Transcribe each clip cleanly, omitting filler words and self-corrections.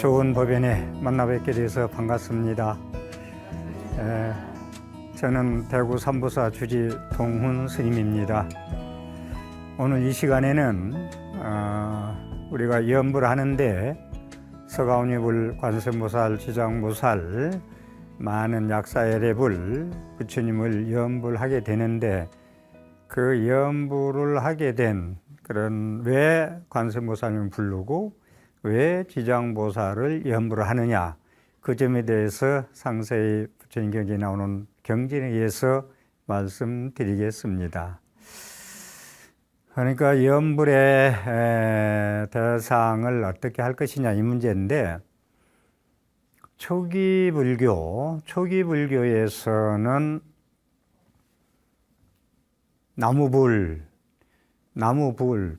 좋은 법연에 만나 뵙게 돼서 반갑습니다. 저는 대구 삼보사 주지 동훈 스님입니다. 오늘 이 시간에는 우리가 염불을 하는데 서가모니불, 관세음보살, 지장보살, 많은 약사예례불, 부처님을 염불하게 되는데 그 염불을 하게 된 그런 왜 관세음보살님을 부르고 왜 지장보살을 염불을 하느냐, 그 점에 대해서 상세히 부처님 경전에 나오는 경전에 의해서 말씀드리겠습니다. 그러니까 염불의 대상을 어떻게 할 것이냐 이 문제인데, 초기 불교에서는 나무불,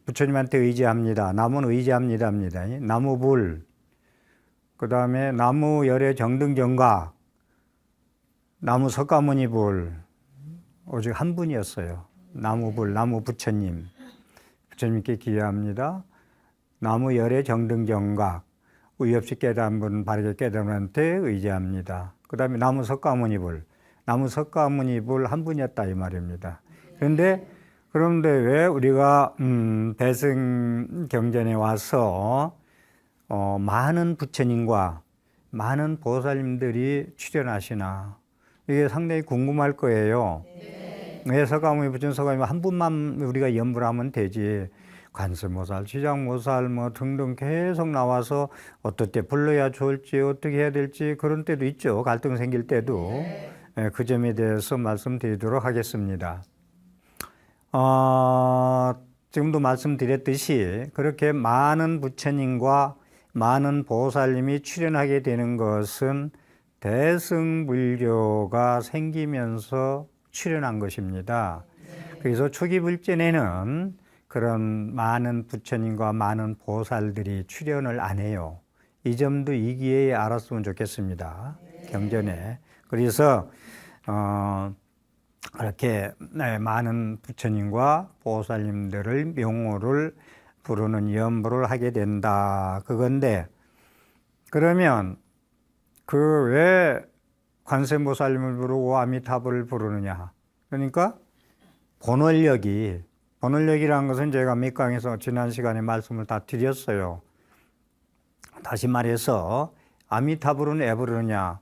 부처님한테 의지합니다. 나무는 의지합니다. 나무불, 그 다음에 나무 열애 정등정각, 나무 석가모니불, 오직 한 분이었어요. 나무불, 나무 부처님, 부처님께 기여합니다. 나무 열애 정등정각, 의의 없이 깨달은 분, 바르게 깨달은 분한테 의지합니다. 그 다음에 나무 석가모니불 한 분이었다 이 말입니다. 그런데 왜 우리가 대승경전에 와서 많은 부처님과 많은 보살님들이 출연하시나, 이게 상당히 궁금할 거예요. 왜 서가모니 부처님, 서가모니 한 분만 우리가 염불하면 되지, 관세음보살, 지장보살 등등 계속 나와서 어떨 때 불러야 좋을지, 어떻게 해야 될지 그런 때도 있죠. 갈등 생길 때도. 그 점에 대해서 말씀드리도록 하겠습니다. 지금도 말씀드렸듯이 그렇게 많은 부처님과 많은 보살님이 출연하게 되는 것은 대승불교가 생기면서 출연한 것입니다. 그래서 초기 불전에는 그런 많은 부처님과 많은 보살들이 출연을 안 해요. 이 점도 이 기회에 알았으면 좋겠습니다. 경전에. 그래서 이렇게 많은 부처님과 보살님들을 명호를 부르는 염불을 하게 된다, 그건데, 그러면 그 왜 관세음보살님을 부르고 아미타불을 부르느냐? 그러니까 본원력이라는 것은 제가 밑강에서 지난 시간에 말씀을 다 드렸어요. 다시 말해서 아미타불은 왜 부르느냐?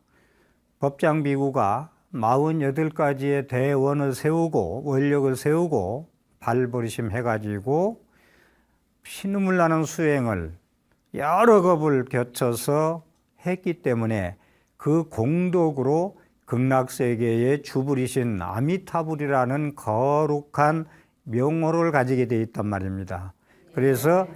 법장비구가 48가지의 대원을 세우고 원력을 세우고 발버리심 해가지고 피눈물 나는 수행을 여러 겁을 겨쳐서 했기 때문에 그 공덕으로 극락세계의 주불이신 아미타불이라는 거룩한 명호를 가지게 되어 있단 말입니다. 그래서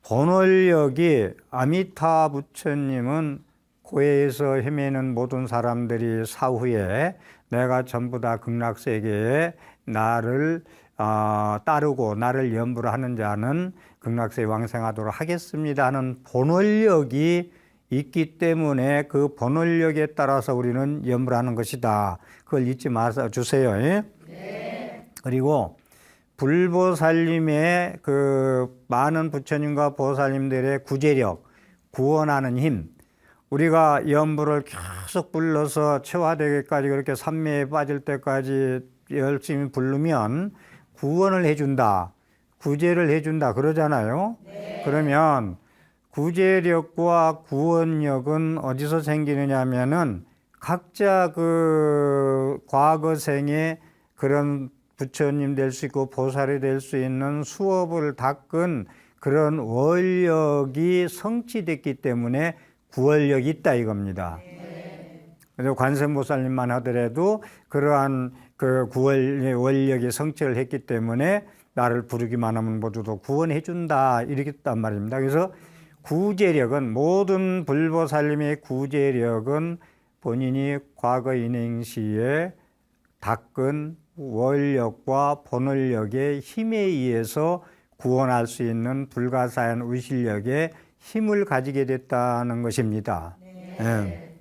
본원력이 아미타 부처님은 고해에서 헤매는 모든 사람들이 사후에 내가 전부 다 극락세계에 나를 따르고 나를 염불하는 자는 극락세계 왕생하도록 하겠습니다 하는 본원력이 있기 때문에 그 본원력에 따라서 우리는 염불하는 것이다. 그걸 잊지 마서 주세요. 네. 그리고 불보살님의 그 많은 부처님과 보살님들의 구제력, 구원하는 힘, 우리가 염불을 계속 불러서 체화되기까지 그렇게 삼매에 빠질 때까지 열심히 부르면 구원을 해준다, 구제를 해준다 그러잖아요. 네. 그러면 구제력과 구원력은 어디서 생기느냐 하면은 각자 그 과거생에 그런 부처님 될 수 있고 보살이 될 수 있는 수업을 닦은 그런 원력이 성취됐기 때문에 구원력이 있다 이겁니다. 그래서 관세음보살님만 하더라도 그러한 그 원력이 성취를 했기 때문에 나를 부르기만 하면 모두도 구원해 준다 이렇게 했단 말입니다. 그래서 구제력은, 모든 불보살님의 구제력은 본인이 과거 인행시에 닦은 원력과 본원력의 힘에 의해서 구원할 수 있는 불가사의한 의실력의 힘을 가지게 됐다는 것입니다. 네.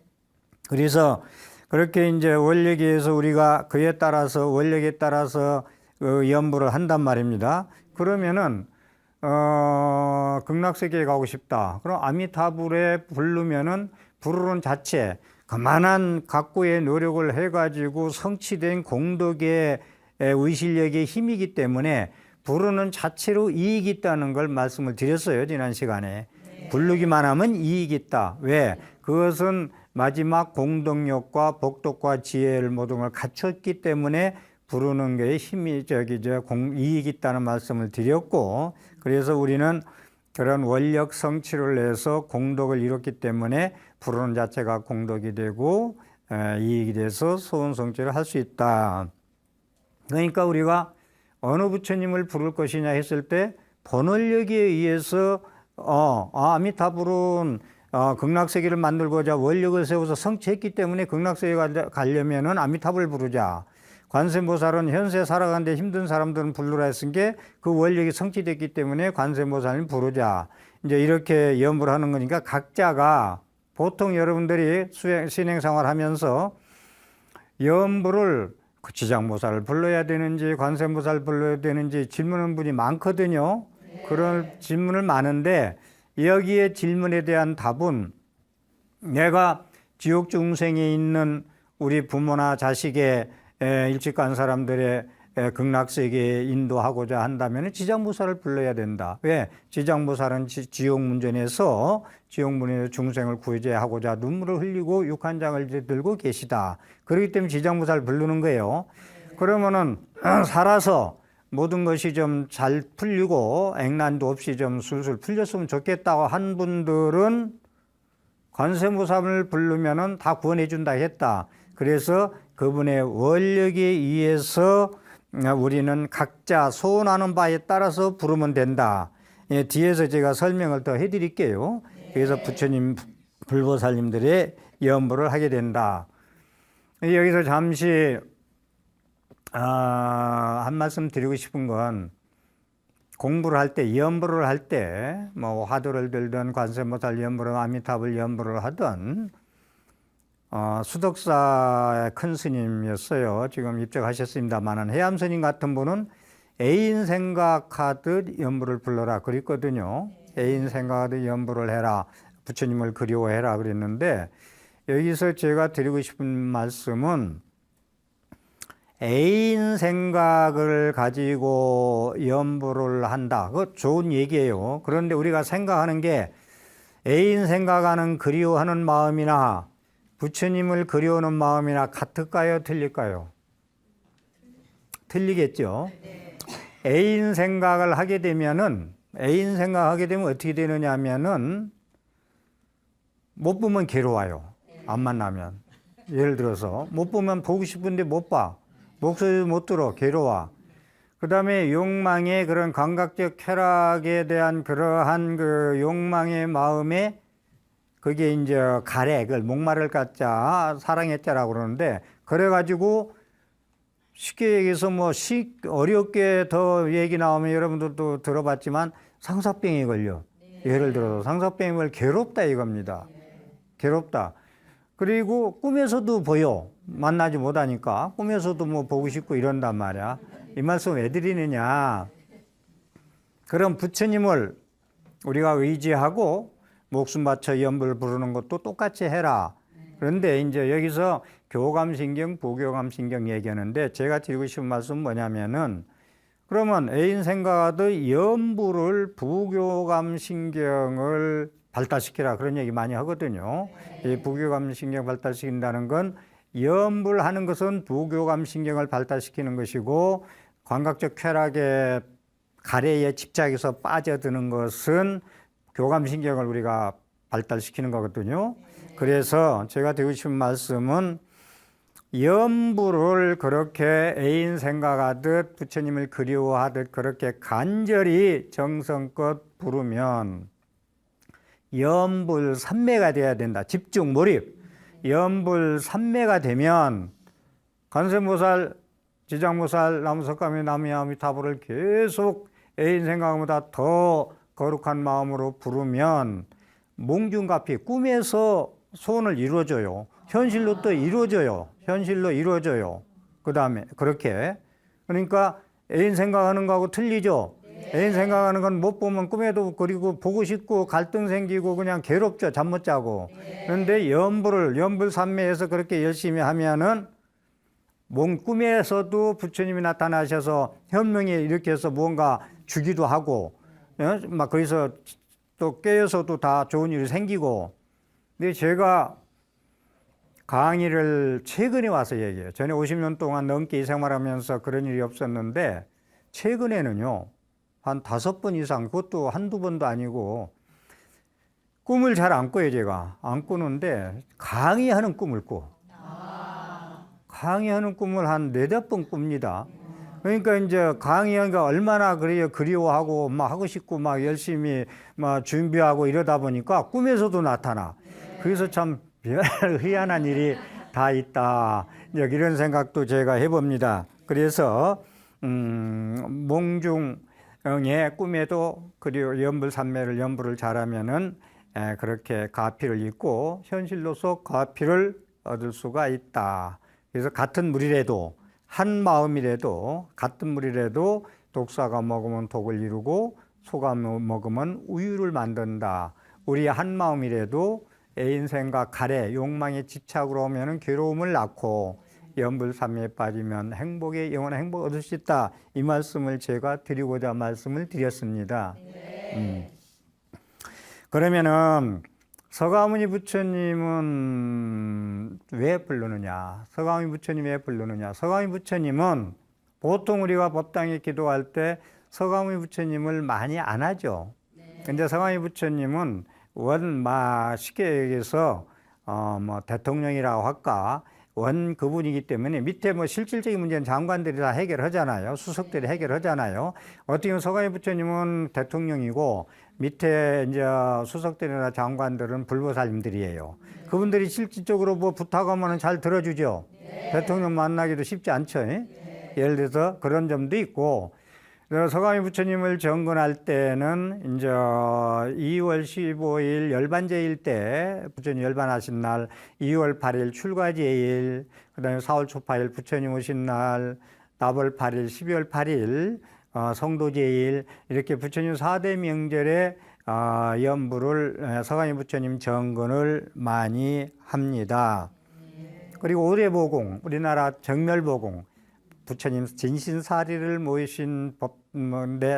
그래서 그렇게 이제 원력에 의해서 우리가 그에 따라서 원력에 따라서 염불을 한단 말입니다. 그러면은 그 극락세계에 가고 싶다. 그럼 아미타불에 부르면은 부르는 자체 그만한 각고의 노력을 해가지고 성취된 공덕의 의실력의 힘이기 때문에 부르는 자체로 이익이 있다는 걸 말씀을 드렸어요. 지난 시간에. 부르기만 하면 이익이 있다. 왜? 그것은 마지막 공덕력과 복덕과 지혜를 모든 걸 갖췄기 때문에 부르는 게 힘이 이익이 있다는 말씀을 드렸고, 그래서 우리는 그런 원력 성취를 해서 공덕을 이뤘기 때문에 부르는 자체가 공덕이 되고 이익이 돼서 소원 성취를 할 수 있다. 그러니까 우리가 어느 부처님을 부를 것이냐 했을 때 본원력에 의해서 아미타불은 극락세계를 만들고자 원력을 세워서 성취했기 때문에 극락세계에 가려면은 아미타불을 부르자. 관세음보살은 현세 살아가는데 힘든 사람들은 부르라 했은 게 그 원력이 성취됐기 때문에 관세음보살을 부르자. 이제 이렇게 염불을 하는 거니까 각자가 보통 여러분들이 신행생활 하면서 염불을 지장보살을 불러야 되는지 관세음보살을 불러야 되는지 질문하는 분이 많거든요. 그런 질문을 많은데 여기에 질문에 대한 답은 내가 지옥 중생에 있는 우리 부모나 자식의 일찍 간 사람들의 극락세계에 인도하고자 한다면 지장보살을 불러야 된다. 왜? 지장보살은 지옥문전에서 중생을 구제하고자 눈물을 흘리고 육한장을 들고 계시다. 그렇기 때문에 지장보살을 부르는 거예요. 그러면은 살아서 모든 것이 좀 잘 풀리고 액난도 없이 좀 술술 풀렸으면 좋겠다고 한 분들은 관세음보살을 부르면은 다 구원해 준다 했다. 그래서 그분의 원력에 의해서 우리는 각자 소원하는 바에 따라서 부르면 된다. 뒤에서 제가 설명을 더 해드릴게요. 그래서 부처님, 불보살님들의 염불을 하게 된다. 여기서 잠시 한 말씀 드리고 싶은 건 공부를 할 때, 염불을 할 때, 뭐 화두를 들든 관세음보살 염불을 아미타불 염불을 하든 수덕사의 큰 스님이었어요. 지금 입적하셨습니다만 해암 스님 같은 분은 애인 생각하듯 염불을 불러라 그랬거든요. 애인 생각하듯 염불을 해라. 부처님을 그리워해라 그랬는데 여기서 제가 드리고 싶은 말씀은 애인 생각을 가지고 염불을 한다. 그거 좋은 얘기예요. 그런데 우리가 생각하는 게 애인 생각하는 그리워하는 마음이나 부처님을 그리워하는 마음이나 같을까요? 틀릴까요? 틀리겠죠. 애인 생각을 하게 되면은 어떻게 되느냐 하면은 못 보면 괴로워요. 안 만나면. 예를 들어서 못 보면 보고 싶은데 못 봐. 목소리도 못 들어. 괴로워. 그 다음에 욕망의 그런 감각적 쾌락에 대한 그러한 그 욕망의 마음에 그게 이제 그걸 목마를 갖자 사랑했자라고 그러는데 그래가지고 쉽게 얘기해서 어렵게 더 얘기 나오면 여러분들도 들어봤지만 상사병이 걸려. 예를 들어서 상사병이 걸려 괴롭다 이겁니다. 괴롭다. 그리고 꿈에서도 보여. 만나지 못하니까 꿈에서도 뭐 보고 싶고 이런단 말이야. 이 말씀 왜 드리느냐. 그럼 부처님을 우리가 의지하고 목숨 바쳐 염불 부르는 것도 똑같이 해라. 그런데 이제 여기서 교감신경, 부교감신경 얘기하는데 제가 드리고 싶은 말씀은 뭐냐면은 그러면 애인 생각하듯 염불을 부교감신경을 발달시키라 그런 얘기 많이 하거든요. 이 부교감신경 발달시킨다는 건 염불하는 것은 부교감신경을 발달시키는 것이고 감각적 쾌락의 가래에 집착해서 빠져드는 것은 교감신경을 우리가 발달시키는 거거든요. 그래서 제가 드리고 싶은 말씀은 염불을 그렇게 애인 생각하듯 부처님을 그리워하듯 그렇게 간절히 정성껏 부르면 염불 삼매가 돼야 된다. 집중 몰입. 염불 삼매가 되면 관세음보살, 지장보살, 나무석가미, 나무아미타불을 계속 애인 생각보다 더 거룩한 마음으로 부르면 몽중가피 꿈에서 소원을 이루어줘요. 현실로 또 이루어져요. 현실로 이루어져요. 그 다음에 그렇게 그러니까 애인 생각하는 거하고 틀리죠. 애인 생각하는 건 못 보면 꿈에도 그리고 보고 싶고 갈등 생기고 그냥 괴롭죠. 잠 못 자고. 그런데 연불삼매에서 그렇게 열심히 하면은 꿈에서도 부처님이 나타나셔서 현명에 일으켜서 무언가 주기도 하고, 막 그래서 또 깨어서도 다 좋은 일이 생기고. 근데 제가 강의를 최근에 와서 얘기해요. 전에 50년 동안 넘게 이 생활하면서 그런 일이 없었는데 최근에는요, 한 5번 이상, 그것도 한두 번도 아니고 꿈을 잘 안 꿔요. 제가 안 꾸는데 강의하는 꿈을 꿔. 강의하는 꿈을 한 4-5번 꿉니다. 그러니까 이제 강의하니까 얼마나 그리워하고 막 하고 싶고 막 열심히 막 준비하고 이러다 보니까 꿈에서도 나타나. 그래서 참 희한한 일이 다 있다. 이런 생각도 제가 해봅니다. 그래서 몽중의 꿈에도 그리고 연불을 잘하면은 그렇게 가피를 입고 현실로서 가피를 얻을 수가 있다. 그래서 같은 물이라도 한 마음이라도 같은 물이라도 독사가 먹으면 독을 이루고 소가 먹으면 우유를 만든다. 우리 한 마음이라도 애인 생각, 가래, 욕망의 집착으로 오면은 괴로움을 낳고 연불삼매에 빠지면 영원한 행복을 얻을 수 있다. 이 말씀을 제가 드리고자 말씀을 드렸습니다. 그러면은 서가모니 부처님은 왜 부르느냐? 서가모니 부처님 왜 부르느냐? 서가모니 부처님은 보통 우리가 법당에 기도할 때 서가모니 부처님을 많이 안 하죠. 근데 서가모니 부처님은 쉽게 얘기해서 대통령이라고 할까? 그분이기 때문에 밑에 실질적인 문제는 장관들이 다 해결하잖아요. 수석들이 해결하잖아요. 어떻게 보면 서가모니 부처님은 대통령이고 밑에 이제 수석들이나 장관들은 불보살님들이에요. 그분들이 실질적으로 부탁하면 잘 들어주죠. 대통령 만나기도 쉽지 않죠. 예를 들어서 그런 점도 있고, 서가모니 부처님을 정근할 때는 이제 2월 15일 열반제일 때 부처님 열반하신 날, 2월 8일 출가제일, 그다음에 4월 초파일 부처님 오신 날, 나벌 8일, 12월 8일 성도제일, 이렇게 부처님 4대 명절에 연불을 서가모니 부처님 정근을 많이 합니다. 그리고 오대보공, 우리나라 정멸보공, 부처님 진신사리를 모이신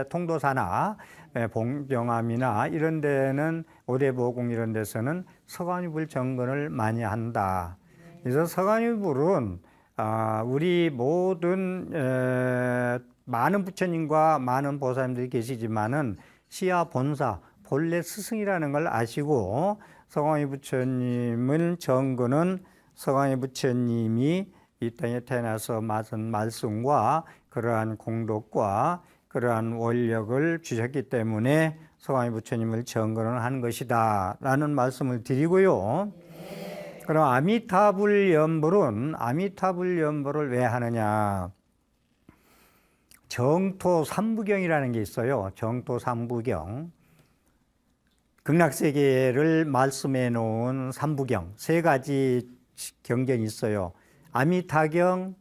통도사나 봉경암이나 이런 데는 오대보공 이런 데서는 서가모니불 정근을 많이 한다. 그래서 서가모니불은 우리 모든 많은 부처님과 많은 보살님들이 계시지만은 시야 본사 본래 스승이라는 걸 아시고 서가모니 부처님을 정근은 서가모니 부처님이 이 땅에 태어나서 맞은 말씀과 그러한 공덕과 그러한 원력을 주셨기 때문에 서가모니 부처님을 정근을 한 것이다 라는 말씀을 드리고요. 그럼 아미타불 연불을 왜 하느냐? 정토 삼부경이라는 게 있어요. 정토 삼부경. 극락세계를 말씀해 놓은 삼부경, 3가지 경전이 있어요. 아미타경,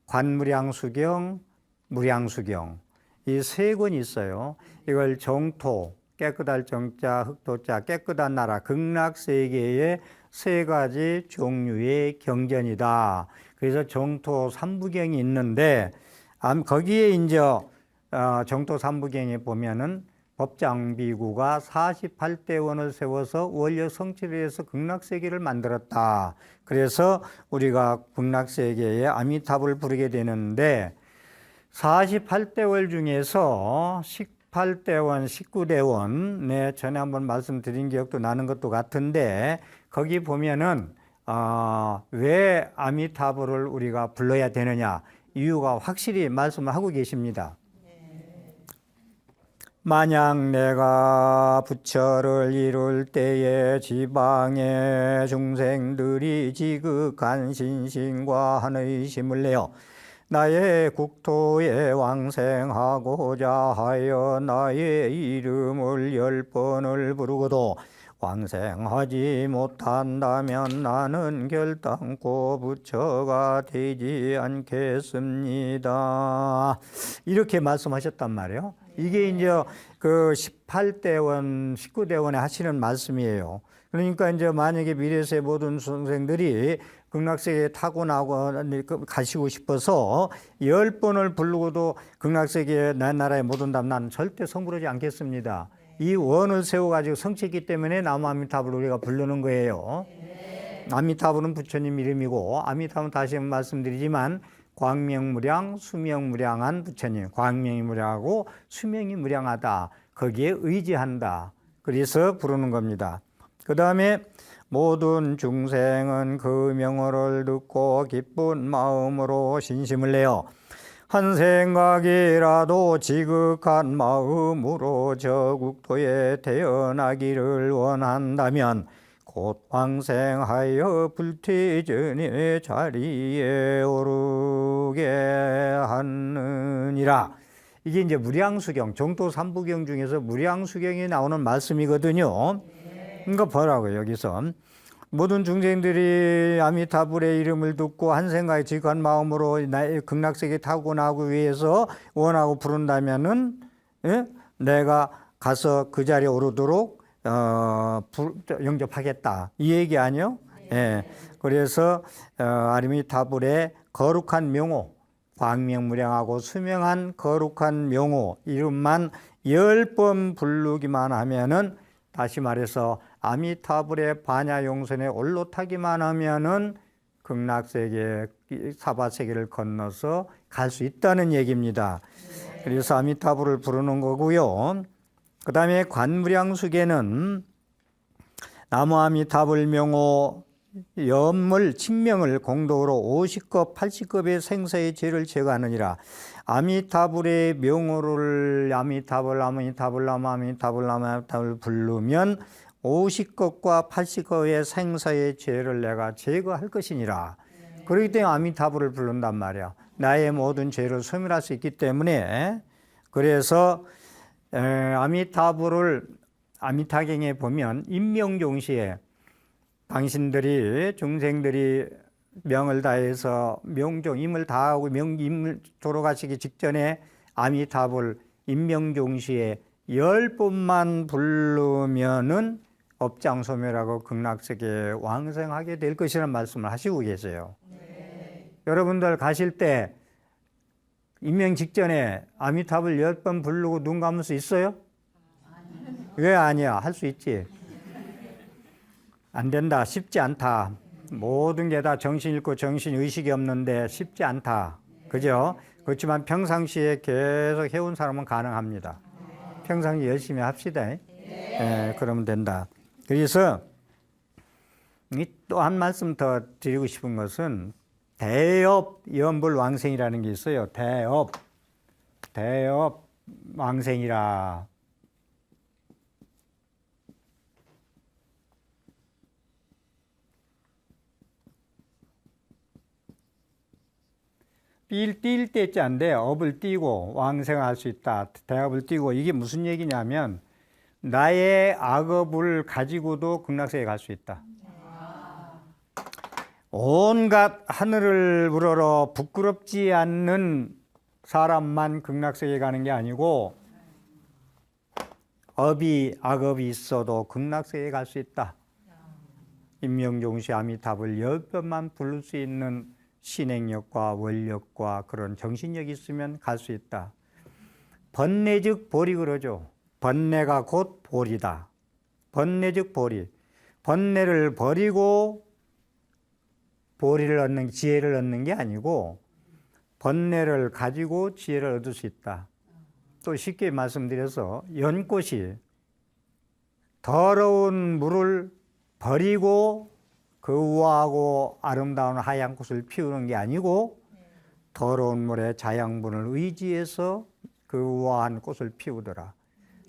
관무량수경, 무량수경. 이 3권이 있어요. 이걸 정토, 깨끗할 정자, 흑토자, 깨끗한 나라, 극락세계의 3가지 종류의 경전이다. 그래서 정토 삼부경이 있는데, 거기에 이제 정토 삼부경에 보면은 법장비구가 48대원을 세워서 원력 성취를 해서 극락세계를 만들었다. 그래서 우리가 극락세계에 아미타불을 부르게 되는데 48대월 중에서 18대원, 19대원, 전에 한번 말씀드린 기억도 나는 것도 같은데 거기 보면은 왜 아미타불을 우리가 불러야 되느냐 이유가 확실히 말씀을 하고 계십니다. 만약 내가 부처를 이룰 때에 지방의 중생들이 지극한 신심과 한의심을 내어 나의 국토에 왕생하고자 하여 나의 이름을 10번을 부르고도 왕생하지 못한다면 나는 결단코 부처가 되지 않겠습니다. 이렇게 말씀하셨단 말이에요. 이게 이제 그 18대원, 19대원에 하시는 말씀이에요. 그러니까 이제 만약에 미래세 모든 수험생들이 극락세계에 타고나고 가시고 싶어서 10번을 부르고도 극락세계에 내 나라에 못 온다면 나는 절대 성불하지 않겠습니다. 이 원을 세워가지고 성취했기 때문에 나무 아미타불을 우리가 부르는 거예요. 아미타불은 부처님 이름이고, 아미타불은 다시 한번 말씀드리지만 광명무량, 수명무량한 부처님, 광명이 무량하고 수명이 무량하다. 거기에 의지한다. 그래서 부르는 겁니다. 그 다음에 모든 중생은 그 명호를 듣고 기쁜 마음으로 신심을 내어 한 생각이라도 지극한 마음으로 저 국토에 태어나기를 원한다면 곧 왕생하여 불퇴전의 자리에 오르게 하느니라. 이게 이제 무량수경, 정토 삼부경 중에서 무량수경이 나오는 말씀이거든요. 그러니까 보라고요. 여기서 모든 중생들이 아미타불의 이름을 듣고 한 생각에 지극한 마음으로 나의 극락세계 타고 나기 위해서 원하고 부른다면은, 예? 내가 가서 그 자리에 오르도록 영접하겠다. 이 얘기 아니요? 예. 그래서 아미타불의 거룩한 명호, 광명무량하고 수명한 거룩한 명호 이름만 10번 부르기만 하면은, 다시 말해서 아미타불의 반야용선에 올라타기만 하면은 극락세계, 사바세계를 건너서 갈 수 있다는 얘기입니다. 그래서 아미타불을 부르는 거고요. 그 다음에 관무량수계는 나무 아미타불 명호 염물 칭명을 공덕으로 50급, 80급의 생사의 죄를 제거하느니라. 아미타불의 명호를 아미타불 부르면 50급과 80급의 생사의 죄를 내가 제거할 것이니라. 그렇기 때문에 아미타불을 부른단 말이야. 나의 모든 죄를 소멸할 수 있기 때문에. 그래서 아미타불을 아미타경에 보면 임명종시에 당신들이 중생들이 명을 다해서 명종 임을 다하고 임을 돌아가시기 직전에 아미타불 임명종시에 10번만 부르면은 업장소멸하고 극락세계에 왕생하게 될 것이라는 말씀을 하시고 계세요. 네. 여러분들 가실 때 임명 직전에 아미타불 10번 부르고 눈 감을 수 있어요? 왜 아니야? 할 수 있지. 안 된다. 쉽지 않다. 모든 게 다 정신 잃고 정신 의식이 없는데 쉽지 않다. 그죠? 그렇지만 평상시에 계속 해온 사람은 가능합니다. 평상시 열심히 합시다. 예, 그러면 된다. 그래서 또 한 말씀 더 드리고 싶은 것은 대업 연불왕생이라는 게 있어요. 대업 왕생이라. 뛸 때자인데 업을 띄고 왕생할 수 있다. 대업을 띄고, 이게 무슨 얘기냐면 나의 악업을 가지고도 극락세계에 갈 수 있다. 온갖 하늘을 우러러 부끄럽지 않는 사람만 극락세계에 가는 게 아니고 악업이 있어도 극락세계에 갈 수 있다. 임명종시 아미타불 10번만 부를 수 있는 신행력과 원력과 그런 정신력이 있으면 갈 수 있다. 번뇌 즉 보리 그러죠. 번뇌가 곧 보리다. 번뇌 즉 보리. 번뇌를 버리고 보리를 얻는, 지혜를 얻는 게 아니고 번뇌를 가지고 지혜를 얻을 수 있다. 또 쉽게 말씀드려서 연꽃이 더러운 물을 버리고 그 우아하고 아름다운 하얀 꽃을 피우는 게 아니고 더러운 물에 자양분을 의지해서 그 우아한 꽃을 피우더라.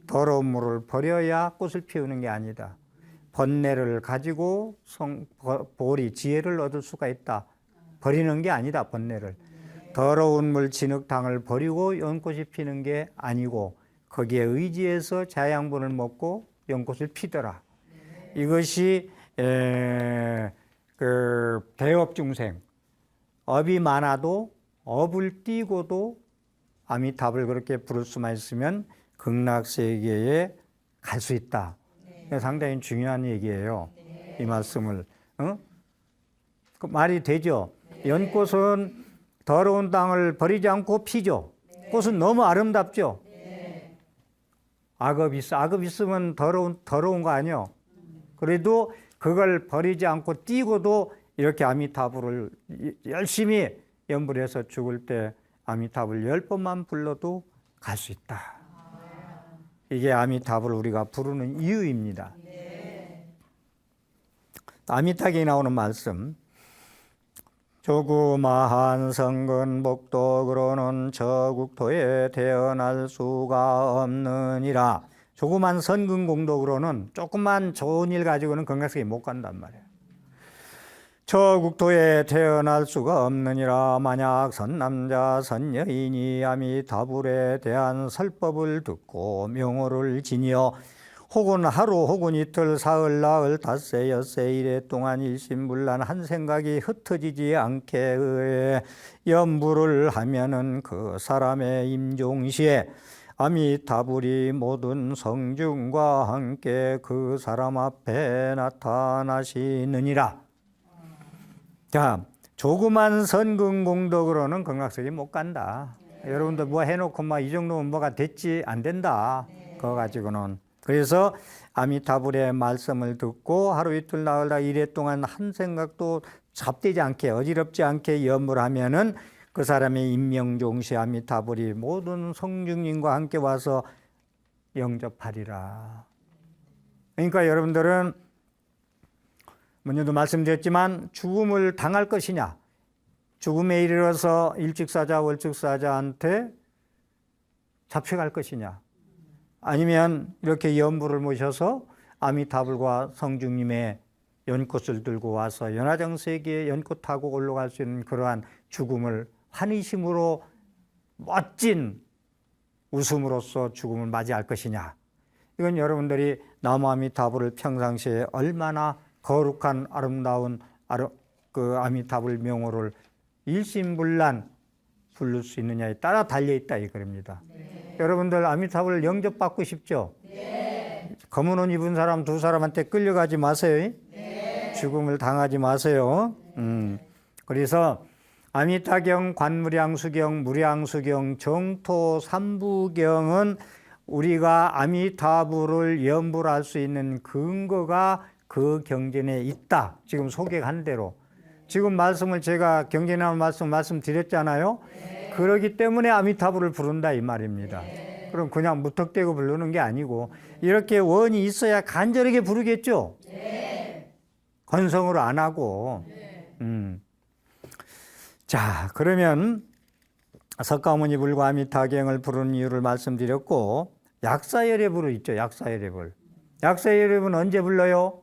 더러운 물을 버려야 꽃을 피우는 게 아니다. 번뇌를 가지고 보리, 지혜를 얻을 수가 있다. 버리는 게 아니다, 번뇌를. 더러운 물 진흙탕을 버리고 연꽃이 피는 게 아니고 거기에 의지해서 자양분을 먹고 연꽃을 피더라. 이것이 그 대업 중생, 업이 많아도 업을 띄고도 아미타불 그렇게 부를 수만 있으면 극락세계에 갈 수 있다. 상당히 중요한 얘기예요. 이 말씀을. 그 말이 되죠. 연꽃은 더러운 땅을 버리지 않고 피죠. 꽃은 너무 아름답죠. 악업 있으면 더러운 거 아니에요. 그래도 그걸 버리지 않고 뛰고도 이렇게 아미타불을 열심히 연불 해서 죽을 때 아미타불 10번만 불러도 갈 수 있다. 이게 아미타불을 우리가 부르는 이유입니다. 아미타경에 나오는 말씀, 조그마한 성근 복덕으로는 저 국토에 태어날 수가 없느니라. 조그만 선근 공덕으로는 조그만 좋은 일 가지고는 건강하게 못 간단 말이에요. 저 국토에 태어날 수가 없느니라. 만약 선남자 선여인이 아미타불에 대한 설법을 듣고 명호를 지니어 혹은 하루 혹은 이틀 사흘 나흘 닷새 엿새 이래 동안 일심불란 한 생각이 흩어지지 않게 의해 연불을 하면은 그 사람의 임종시에 아미타불이 모든 성중과 함께 그 사람 앞에 나타나시느니라. 자, 조그만 선근공덕으로는 극락세계 못 간다. 여러분들 뭐 해놓고 막 이 정도면 뭐가 됐지 안 된다. 그거 가지고는. 그래서 아미타불의 말씀을 듣고 하루 이틀 나흘 이래 동안 한 생각도 잡되지 않게 어지럽지 않게 염불하면은 그 사람의 임명종시 아미타불이 모든 성중님과 함께 와서 영접하리라. 그러니까 여러분들은 먼저도 말씀드렸지만 죽음을 당할 것이냐, 죽음에 이르러서 일찍사자 월찍사자한테 잡혀갈 것이냐, 아니면 이렇게 연불을 모셔서 아미타불과 성중님의 연꽃을 들고 와서 연화정세계에 연꽃 타고 올라갈 수 있는 그러한 죽음을 환희심으로 멋진 웃음으로써 죽음을 맞이할 것이냐. 이건 여러분들이 나무 아미타불을 평상시에 얼마나 거룩한 아름다운 그 아미타불 명호를 일심불란 부를 수 있느냐에 따라 달려있다 이 글입니다. 여러분들 아미타불 영접받고 싶죠? 검은 옷 입은 사람 두 사람한테 끌려가지 마세요. 죽음을 당하지 마세요. 그래서 아미타경, 관무량수경, 무량수경, 정토 삼부경은 우리가 아미타불을 연불할 수 있는 근거가 그 경전에 있다. 지금 소개한 대로. 지금 말씀을 제가 경전에 나온 말씀드렸잖아요. 그러기 때문에 아미타불을 부른다 이 말입니다. 그럼 그냥 무턱대고 부르는 게 아니고 이렇게 원이 있어야 간절하게 부르겠죠. 건성으로 안 하고. 자, 그러면 석가모니 불과 아미타경을 부르는 이유를 말씀드렸고, 약사열애불을 있죠. 약사열애불. 약사열애불은 언제 불러요?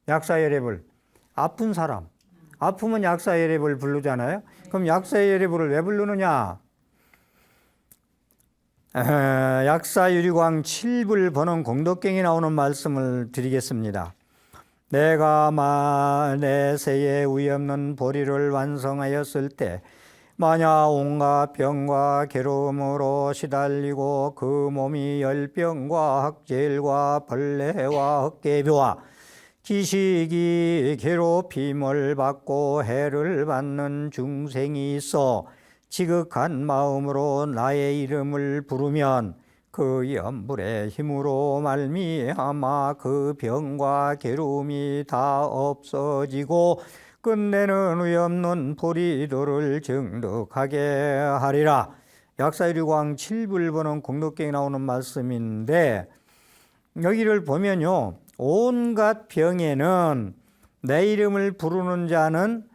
약사열애불. 아픈 사람. 아프면 약사열애불 부르잖아요. 그럼 약사열애불을 왜 부르느냐? 약사유리광 7불 번원 공덕경에 나오는 말씀을 드리겠습니다. 내가 만에 새에 위없는 보리를 완성하였을 때 만약 온갖 병과 괴로움으로 시달리고 그 몸이 열병과 학질과 벌레와 헛개비와 기식이 괴롭힘을 받고 해를 받는 중생이 있어 지극한 마음으로 나의 이름을 부르면 그 연불의 힘으로 말미암아 그 병과 괴로움이 다 없어지고 끝내는 위없는 보리도를 증득하게 하리라. 약사유리광 7불번은 공덕경에 나오는 말씀인데 여기를 보면요, 온갖 병에는 내 이름을 부르는 자는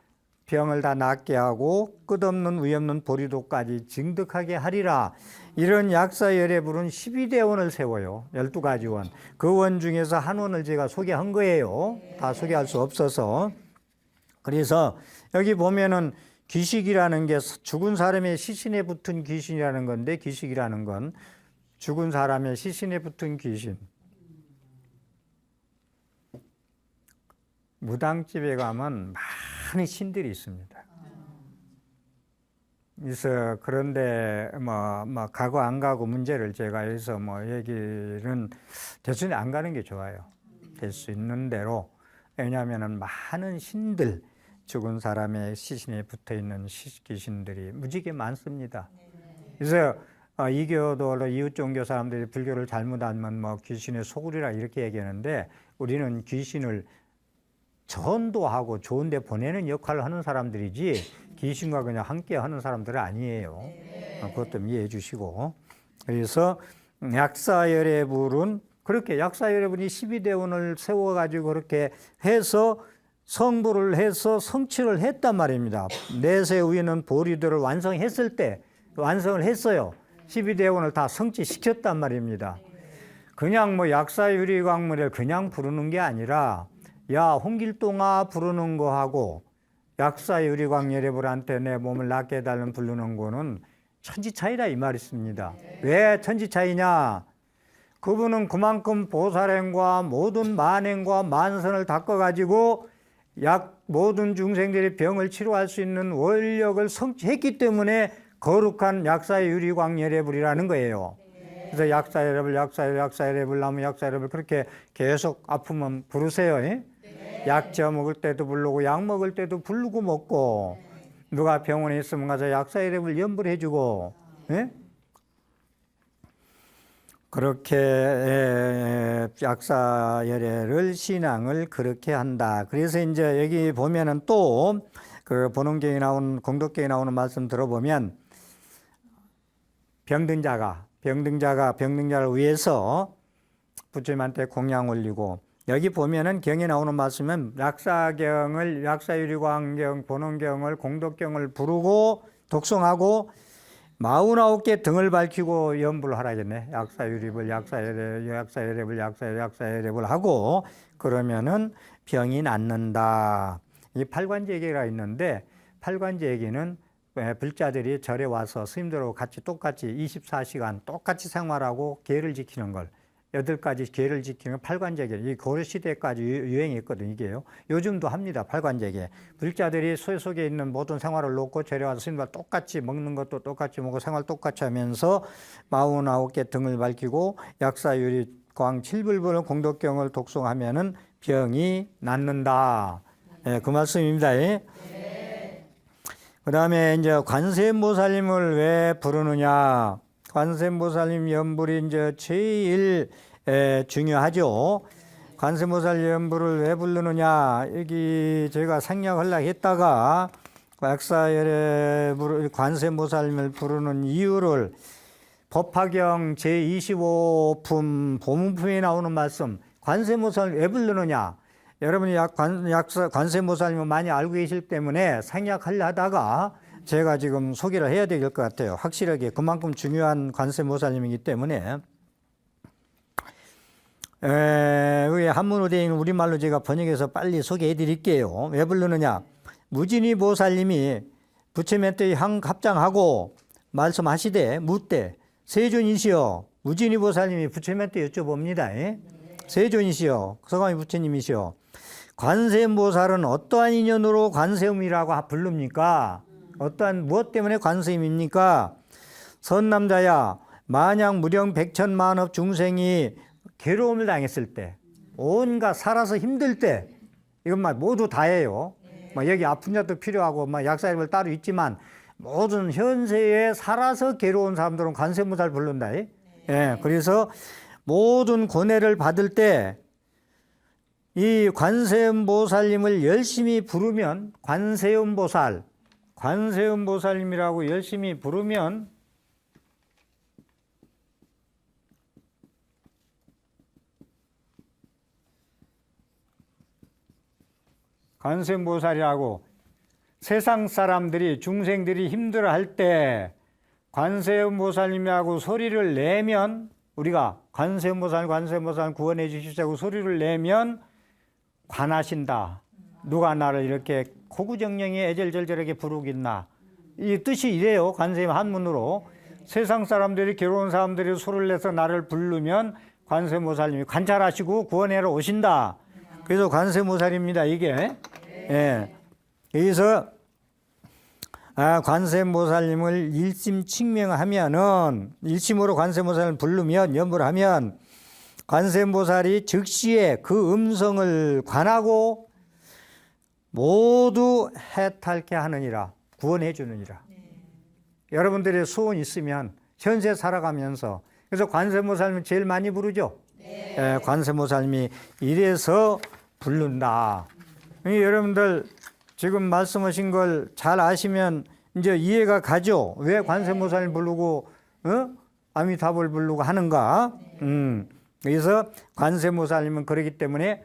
병을 다 낫게 하고 끝없는 위없는 보리도까지 증득하게 하리라. 이런 약사열애불은 12대 원을 세워요. 12가지 원. 그 원 중에서 한 원을 제가 소개한 거예요. 다 소개할 수 없어서. 그래서 여기 보면은 귀식이라는 게 죽은 사람의 시신에 붙은 귀신이라는 건데, 귀식이라는 건 죽은 사람의 시신에 붙은 귀신. 무당집에 가면 많은 신들이 있습니다. 그래서 그런데 뭐 가고 안 가고 문제를 제가 해서 뭐 얘기는 대충 안 가는 게 좋아요. 될 수 있는 대로. 왜냐하면은 많은 신들, 죽은 사람의 시신에 붙어 있는 귀신들이 무지개 많습니다. 그래서 이교도 이웃 종교 사람들이 불교를 잘못 알면 뭐 귀신의 소굴이라 이렇게 얘기하는데, 우리는 귀신을 전도하고 좋은 데 보내는 역할을 하는 사람들이지 귀신과 그냥 함께 하는 사람들은 아니에요. 그것도 이해해 주시고. 그래서 약사열애불은 그렇게 약사열애불이 12대원을 세워가지고 그렇게 해서 성불을 해서 성취를 했단 말입니다. 내세 우위는 보리들을 완성했을 때 완성을 했어요. 12대원을 다 성취시켰단 말입니다. 그냥 뭐 약사유리광물을 그냥 부르는 게 아니라, 야 홍길동아 부르는 거하고 약사유리광열애불한테 내 몸을 낫게 해달라는 부르는 거는 천지 차이다 이 말이 있습니다. 왜 천지 차이냐? 그분은 그만큼 보살행과 모든 만행과 만선을 닦아가지고 모든 중생들의 병을 치료할 수 있는 원력을 성취했기 때문에 거룩한 약사유리광열애불이라는 거예요. 그래서 약사열애불 나무 약사열애불 그렇게 계속 아프면 부르세요. 약저 먹을 때도 부르고 약 먹을 때도 부르고 먹고, 누가 병원에 있으면 가서 약사열애불 염불 해주고, 그렇게 약사열애를 신앙을 그렇게 한다. 그래서 이제 여기 보면은 또 그 본원경에 나온 공덕경에 나오는 말씀 들어보면, 병든자를 위해서 부처님한테 공양 올리고, 여기 보면은 경에 나오는 말씀은 약사유리광경, 본원경을, 공덕경을 부르고 독송하고 49개 등을 밝히고 염불을 하라겠네. 약사유리불, 약사열애불 하고 그러면은 병이 낫는다. 이 팔관제기가 있는데, 팔관제기는 불자들이 절에 와서 스님들하고 같이 똑같이 24시간 똑같이 생활하고 계를 지키는 걸, 8가지 계를 지키는 팔관제계, 이 고려시대까지 유행했거든요, 이게요. 요즘도 합니다, 팔관제계. 불자들이 속에 있는 모든 생활을 놓고 절에 와서 스님과 똑같이 먹는 것도 똑같이 먹고 생활 똑같이 하면서 49개 등을 밝히고 약사유리광 7불불 공덕경을 독송하면은 병이 낫는다. 그 말씀입니다. 그 다음에 이제 관세음보살님을 왜 부르느냐. 관세음보살님 염불이 이제 제일 중요하죠. 관세음보살 염불을 왜 부르느냐. 여기 제가 생략하려고 했다가 약사열애 관세음보살님을 부르는 이유를 법화경 제25품 보문품에 나오는 말씀, 관세음보살 왜 부르느냐. 여러분이 관세음보살님을 많이 알고 계실 때문에 생략하려 하다가 제가 지금 소개를 해야 될 것 같아요. 확실하게 그만큼 중요한 관세음보살님이기 때문에. 한문으로 되어 있는 우리말로 제가 번역해서 빨리 소개해 드릴게요. 왜 부르느냐. 무진이 보살님이 부처님한테 합장하고 말씀하시되 묻되, 세존이시여. 무진이 보살님이 부처님한테 여쭤봅니다. 세존이시여, 서가모니 부처님이시여, 관세음보살은 어떠한 인연으로 관세음이라고 부릅니까? 어떠한 무엇 때문에 관세음입니까? 선남자야, 만약 무령 백천만업 중생이 괴로움을 당했을 때, 온갖 살아서 힘들 때, 이것만 모두 다예요. 여기 아픈 자도 필요하고 약사열애불 따로 있지만 모든 현세에 살아서 괴로운 사람들은 관세음보살 부른다. 그래서 모든 고뇌를 받을 때 이 관세음보살님을 열심히 부르면, 관세음보살님이라고 열심히 부르면 관세음보살이라고 세상 사람들이, 중생들이 힘들어할 때 관세음보살님이라고 소리를 내면, 우리가 관세음보살 구원해 주시자고 소리를 내면 관하신다. 누가 나를 이렇게 고구정령이 애절절절하게 부르겠나. 이 뜻이 이래요. 관세음 한문으로. 세상 사람들이, 괴로운 사람들이 소리를 내서 나를 부르면 관세음보살님이 관찰하시고 구원하러 오신다. 그래서 관세음보살입니다, 이게. 그래서 관세음보살님을 일심칙명하면은 일심으로 관세음보살을 부르면 연부를 하면 관세음보살이 즉시에 그 음성을 관하고 모두 해탈케 하느니라, 구원해 주느니라. 여러분들의 소원 있으면 현세 살아가면서, 그래서 관세음보살님 제일 많이 부르죠. 관세음보살님이 이래서 부른다. 여러분들 지금 말씀하신 걸 잘 아시면 이제 이해가 가죠. 왜 관세음보살을 부르고 아미타불을 부르고 하는가. 그래서 관세음보살님은 그러기 때문에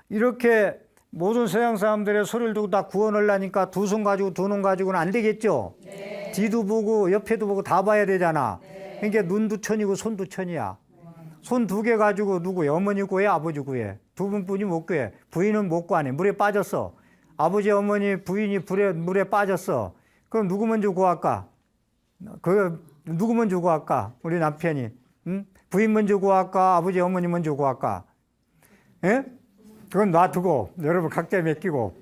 이렇게 모든 서양 사람들의 소리를 두고 다 구원을 하니까 두 손 가지고 두 눈 가지고는 안 되겠죠. 뒤도 보고 옆에도 보고 다 봐야 되잖아. 그러니까 눈도 천이고 손도 천이야. 손 두 개 가지고 누구 어머니 구해 아버지 구해 두 분뿐이 못 구해. 부인은 못 구하네. 물에 빠졌어. 아버지 어머니 부인이 물에 빠졌어. 그럼 누구 먼저 구할까? 누구 먼저 구할까? 우리 남편이. 부인 먼저 구할까? 아버지 어머니 먼저 구할까? 예? 그건 놔두고 여러분 각자 맡기고.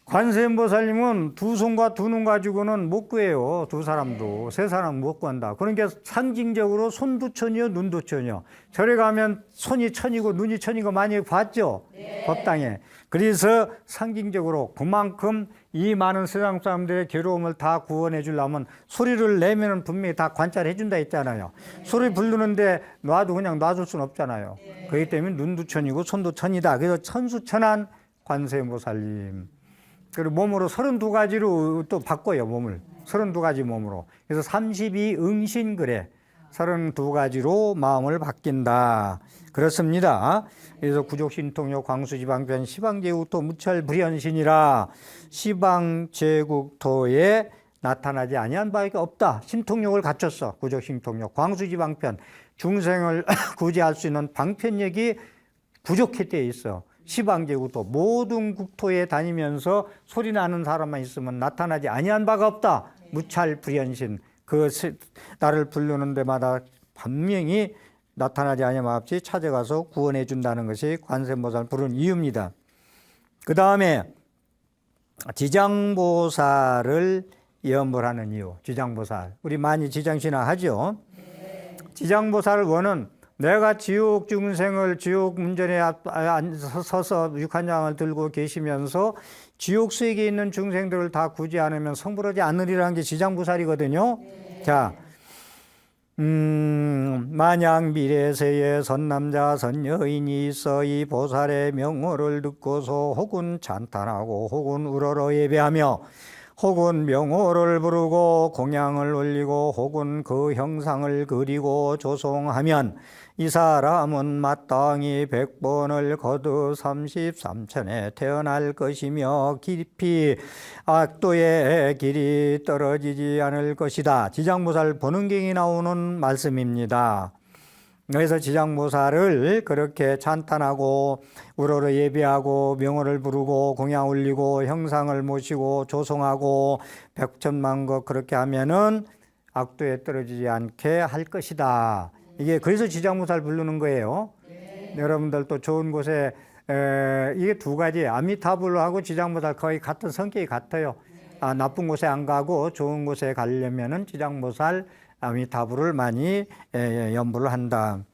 관세음보살님은 두 손과 두 눈 가지고는 못 구해요. 두 사람도. 세 사람 못 구한다. 그러니까 상징적으로 손도 천이요 눈도 천이요. 절에 가면 손이 천이고 눈이 천이고 많이 봤죠. 법당에. 그래서 상징적으로 그만큼 이 많은 세상 사람들의 괴로움을 다 구원해 주려면 소리를 내면 분명히 다 관찰해 준다 했잖아요. 소리 부르는데 놔도 그냥 놔줄 수는 없잖아요. 그렇기 때문에 눈도 천이고 손도 천이다. 그래서 천수천한 관세음보살님. 그리고 몸으로 32가지로 또 바꿔요, 몸을. 32가지 몸으로. 그래서 32응신그래. 32가지로 마음을 바뀐다. 그렇습니다. 그래서 구족신통요 광수지방편 시방제국토 무찰불현신이라 시방제국토에 나타나지 아니한 바가 없다. 신통력을 갖췄어. 구족신통력 광수지방편. 중생을 구제할 수 있는 방편력이 부족해 되어 있어. 시방제국토 모든 국토에 다니면서 소리 나는 사람만 있으면 나타나지 아니한 바가 없다. 무찰불현신. 나를 부르는 데마다 분명히 나타나지 아니하면 없이 찾아가서 구원해 준다는 것이 관세음보살을 부르는 이유입니다. 그 다음에 지장보살을 염불하는 이유. 지장보살. 우리 많이 지장신화 하죠. 지장보살 원은 내가 지옥 중생을 지옥 문전에 서서 육한장을 들고 계시면서 지옥 세계에 있는 중생들을 다 구제 않으면 성불하지 않으리라는 게 지장보살이거든요. 자, 만약 미래세에 선남자 선여인이 있어 이 보살의 명호를 듣고서 혹은 찬탄하고 혹은 우러러 예배하며 혹은 명호를 부르고 공양을 올리고 혹은 그 형상을 그리고 조송하면 이 사람은 마땅히 100번을 거두 33천에 태어날 것이며 깊이 악도의 길이 떨어지지 않을 것이다. 지장보살 본원경에 나오는 말씀입니다. 그래서 지장보살을 그렇게 찬탄하고 우러러 예배하고 명호를 부르고 공양 올리고 형상을 모시고 조송하고 백천만 것 그렇게 하면은 악도에 떨어지지 않게 할 것이다. 이게 그래서 지장보살 부르는 거예요. 여러분들도 좋은 곳에 이게 두 가지 아미타불하고 지장보살 거의 같은 성격이 같아요. 나쁜 곳에 안 가고 좋은 곳에 가려면은 지장보살 아미타불을 많이 염불을 한다.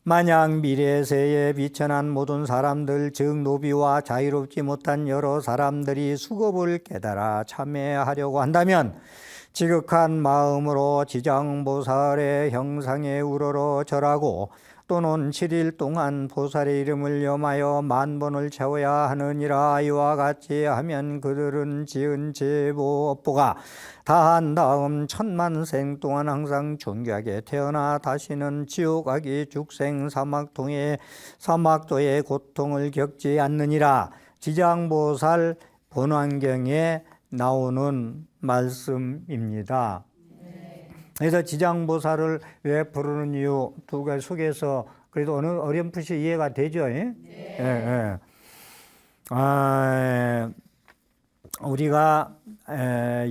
만약 미래세에 비천한 모든 사람들 즉 노비와 자유롭지 못한 여러 사람들이 수급을 깨달아 참회하려고 한다면 지극한 마음으로 지장보살의 형상에 우러러 절하고 또는 7일 동안 보살의 이름을 염하여 10,000번을 채워야 하느니라. 이와 같이 하면 그들은 지은 제보 업보가 다한 다음 10,000만 동안 항상 존귀하게 태어나 다시는 지옥 악이 죽생 사막도의 고통을 겪지 않느니라. 지장보살 본환경에 나오는 말씀입니다. 그래서 지장보살을 왜 부르는 이유 두 가지 속에서 그래도 어느 어렴풋이 이해가 되죠? 우리가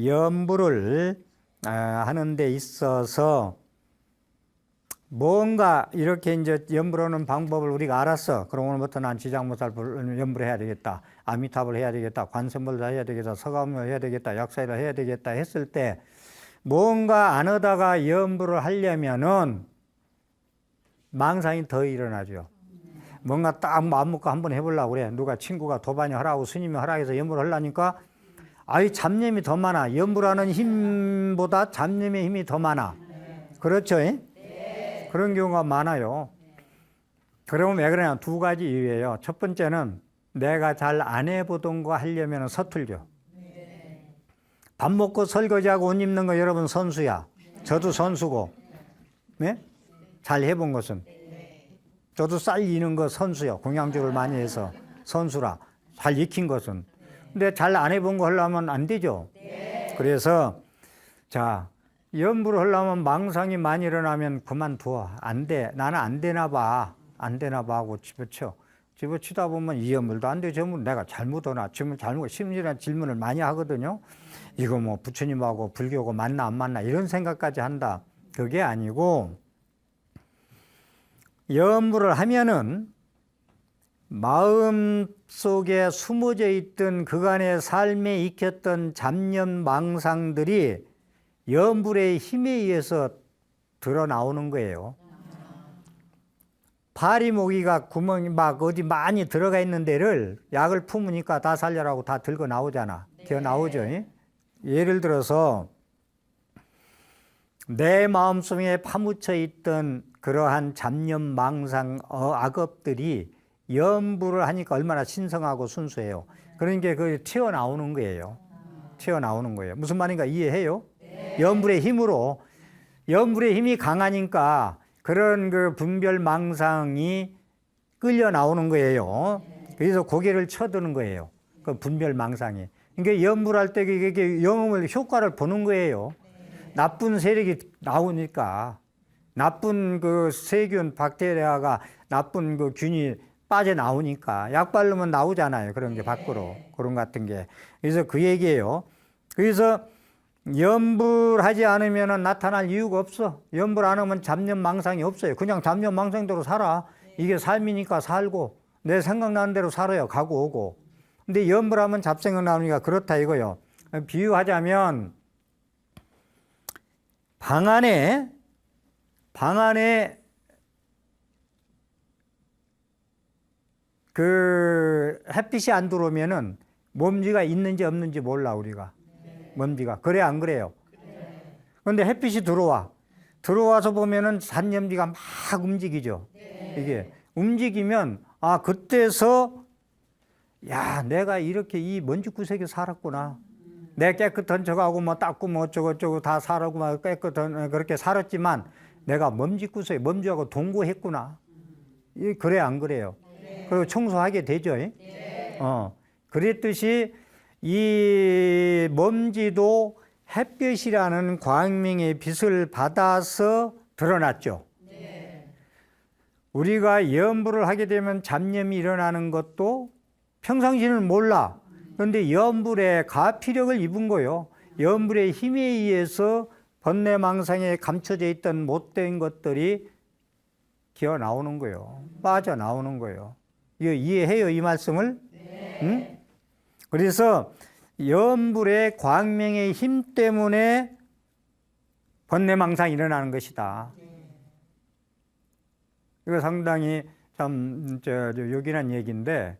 염불을 하는 데 있어서 뭔가 이렇게 이제 염불하는 방법을 우리가 알았어. 그럼 오늘부터 난 지장모살 염불 해야 되겠다. 아미타불 해야 되겠다. 관세음불 해야 되겠다. 서가모니 해야 되겠다. 약사를 해야 되겠다 했을 때 뭔가 안 하다가 염불을 하려면은 망상이 더 일어나죠. 뭔가 딱 마음 먹고 한번 해보려고 그래. 누가 친구가 도반이 하라고 스님이 하라고 해서 염불을 하려니까 아이 잡념이 더 많아. 염불하는 힘보다 잡념의 힘이 더 많아. 그렇죠? 그런 경우가 많아요. 그러면 왜 그러냐? 두 가지 이유예요. 첫 번째는 내가 잘 안 해보던 거 하려면 서툴죠. 밥 먹고 설거지하고 옷 입는 거 여러분 선수야. 저도 선수고. 네? 잘 해본 것은. 저도 쌀 이는 거 선수요. 공양주를 많이 해서 선수라. 잘 익힌 것은. 근데 잘 안 해본 거 하려면 안 되죠. 그래서 자, 염불을 하려면 망상이 많이 일어나면 그만둬. 안 돼. 나는 안 되나 봐. 안 되나 봐 하고 집어쳐. 집어치다 보면 이 염불도 안 돼. 저 염불 내가 잘못하나. 지금 잘못, 심리란 질문을 많이 하거든요. 이거 뭐 부처님하고 불교고 맞나 안 맞나 이런 생각까지 한다. 그게 아니고 염불을 하면은 마음 속에 숨어져 있던 그간의 삶에 익혔던 잡념 망상들이 염불의 힘에 의해서 드러나오는 거예요. 파리모기가 구멍이 막 어디 많이 들어가 있는 데를 약을 품으니까 다 살려라고 다 들고 나오잖아. 기어 나오죠. 예를 들어서 내 마음속에 파묻혀 있던 그러한 잡념 망상 악업들이 염불을 하니까 얼마나 신성하고 순수해요. 그러니까 그게 튀어나오는 거예요. 튀어나오는 거예요. 무슨 말인가 이해해요? 염불의 힘으로, 염불의 힘이 강하니까 그런 그 분별 망상이 끌려 나오는 거예요. 그래서 고개를 쳐드는 거예요. 그 분별 망상이. 그러니까 염불할 때 이게 염을 효과를 보는 거예요. 나쁜 세력이 나오니까 나쁜 그 세균, 박테리아가 나쁜 그 균이 빠져나오니까 약 바르면 나오잖아요. 그런 게 밖으로. 그런 같은 게. 그래서 그 얘기예요. 그래서 염불하지 않으면 나타날 이유가 없어. 염불 안 하면 잡념 망상이 없어요. 그냥 잡념 망상대로 살아. 이게 삶이니까 살고 내 생각나는 대로 살아요. 가고 오고. 근데 염불하면 잡생각 나오니까 그렇다 이거요. 비유하자면 방 안에 그 햇빛이 안 들어오면은 먼지가 있는지 없는지 몰라 우리가. 먼지가. 그래 안 그래요? 그런데 햇빛이 들어와서 보면은 산염지가 막 움직이죠. 이게 움직이면 아 그때서 야 내가 이렇게 이 먼지 구석에 살았구나. 내 깨끗한 척하고 뭐 닦고 뭐 어쩌고 다 살았고 막 깨끗한 그렇게 살았지만 내가 먼지 구석에 먼지하고 동거했구나. 그래 안 그래요? 그리고 청소하게 되죠. 그랬듯이 이 먼지도 햇볕이라는 광명의 빛을 받아서 드러났죠. 우리가 염불을 하게 되면 잡념이 일어나는 것도 평상시는 몰라. 그런데 염불의 가피력을 입은 거예요. 염불의 힘에 의해서 번뇌망상에 감춰져 있던 못된 것들이 기어 나오는 거예요. 빠져나오는 거예요. 이거 이해해요, 이 말씀을? 응? 그래서 염불의 광명의 힘 때문에 번뇌망상이 일어나는 것이다. 이거 상당히 참 요긴한 얘기인데,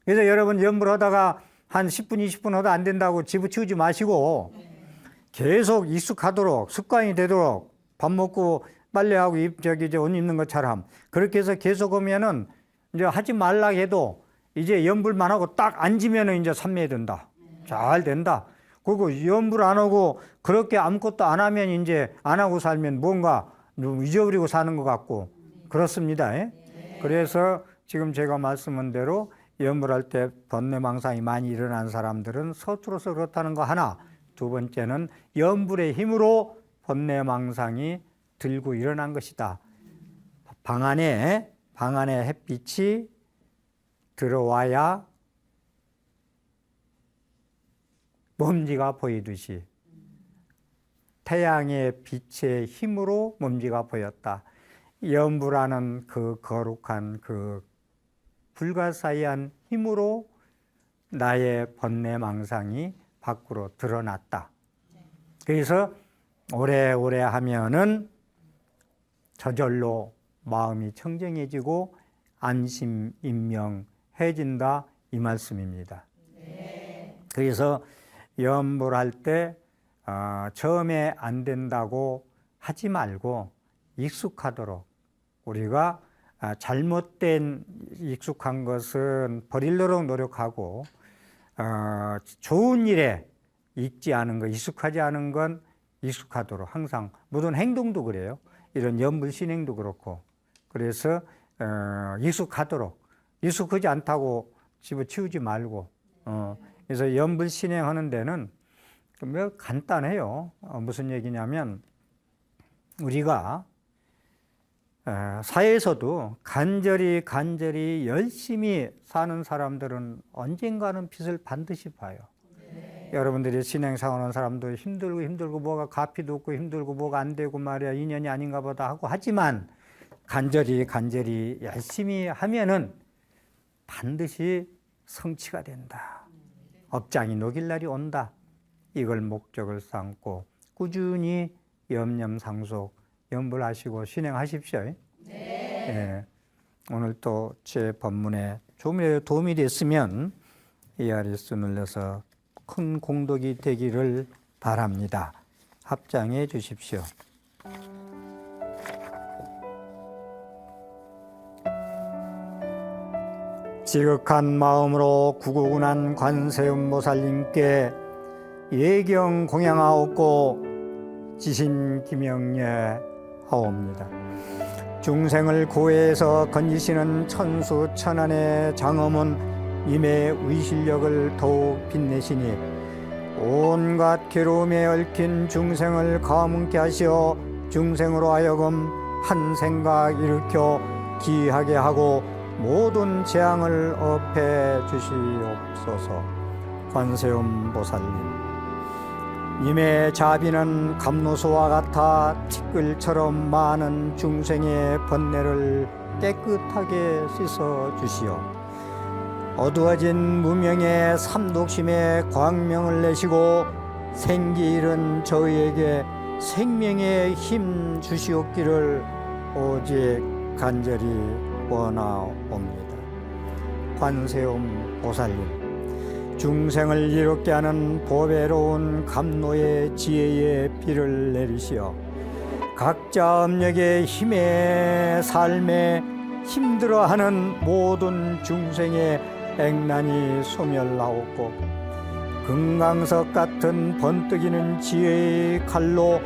그래서 여러분 염불하다가 한 10분, 20분 하다 안 된다고 집어치우지 마시고 계속 익숙하도록 습관이 되도록 밥 먹고 빨래하고 옷 입는 것처럼 그렇게 해서 계속 하면은 이제 하지 말라 해도 이제 염불만 하고 딱 앉으면은 이제 삼매된다. 잘 된다. 그리고 염불 안 하고 그렇게 아무것도 안 하면 이제 안 하고 살면 뭔가 잊어버리고 사는 것 같고 그렇습니다. 그래서 지금 제가 말씀한 대로 염불할 때 번뇌망상이 많이 일어난 사람들은 서툴어서 그렇다는 거 하나. 두 번째는 염불의 힘으로 번뇌망상이 들고 일어난 것이다. 방 안에 햇빛이 들어와야 먼지가 보이듯이 태양의 빛의 힘으로 몸지가 보였다. 염부라는 그 거룩한 그 불가사의한 힘으로 나의 번뇌망상이 밖으로 드러났다. 그래서 오래오래 하면은 저절로 마음이 청정해지고 안심임명해진다, 이 말씀입니다. 그래서 염불 할 때 처음에 안 된다고 하지 말고 익숙하도록, 우리가 잘못된 익숙한 것은 버리려고 노력하고 좋은 일에 익지 않은 것, 익숙하지 않은 건 익숙하도록 항상, 모든 행동도 그래요. 이런 염불 신행도 그렇고, 그래서 익숙하도록, 익숙하지 않다고 집어치우지 말고, 그래서 염불 신행하는 데는 뭐 간단해요. 무슨 얘기냐면, 우리가 사회에서도 간절히 열심히 사는 사람들은 언젠가는 빛을 반드시 봐요. 여러분들이 신행사하는 사람도 힘들고 뭐가 가피도 없고 힘들고 뭐가 안 되고 말이야, 인연이 아닌가 보다 하고 하지만 간절히 열심히 하면은 반드시 성취가 된다. 업장이 녹일 날이 온다. 이걸 목적을 삼고 꾸준히 염념상속 염불하시고 신행하십시오. 네. 오늘 또 제 법문에 조금이라도 도움이 됐으면 ARS 눌러서 큰 공덕이 되기를 바랍니다. 합장해 주십시오. 지극한 마음으로 구구군한 관세음보살님께 예경 공양하옵고 지신 기명예 하옵니다. 중생을 고해에서 건지시는 천수 천안의 장엄은 임의 의실력을 더욱 빛내시니 온갖 괴로움에 얽힌 중생을 가문케 하시어 중생으로 하여금 한 생각 일으켜 기하게 하고 모든 재앙을 업해 주시옵소서. 관세음 보살님, 님의 자비는 감로소와 같아 티끌처럼 많은 중생의 번뇌를 깨끗하게 씻어 주시오. 어두워진 무명의 삼독심에 광명을 내시고 생기 잃은 저희에게 생명의 힘 주시옵기를 오직 간절히 원하옵니다. 관세음 보살님, 중생을 이롭게 하는 보배로운 감로의 지혜의 비를 내리시어 각자 업력의 힘의 삶에 힘들어하는 모든 중생의 액난이 소멸하옵고 금강석 같은 번뜩이는 지혜의 칼로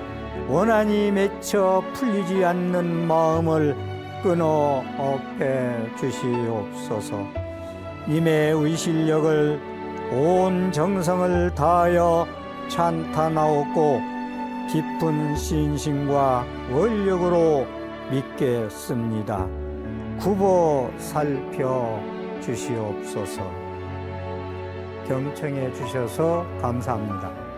원한이 맺혀 풀리지 않는 마음을 끊어 업해 주시옵소서. 님의 의실력을 온 정성을 다하여 찬탄하옵고 깊은 신심과 원력으로 믿겠습니다. 굽어 살펴 주시옵소서. 경청해 주셔서 감사합니다.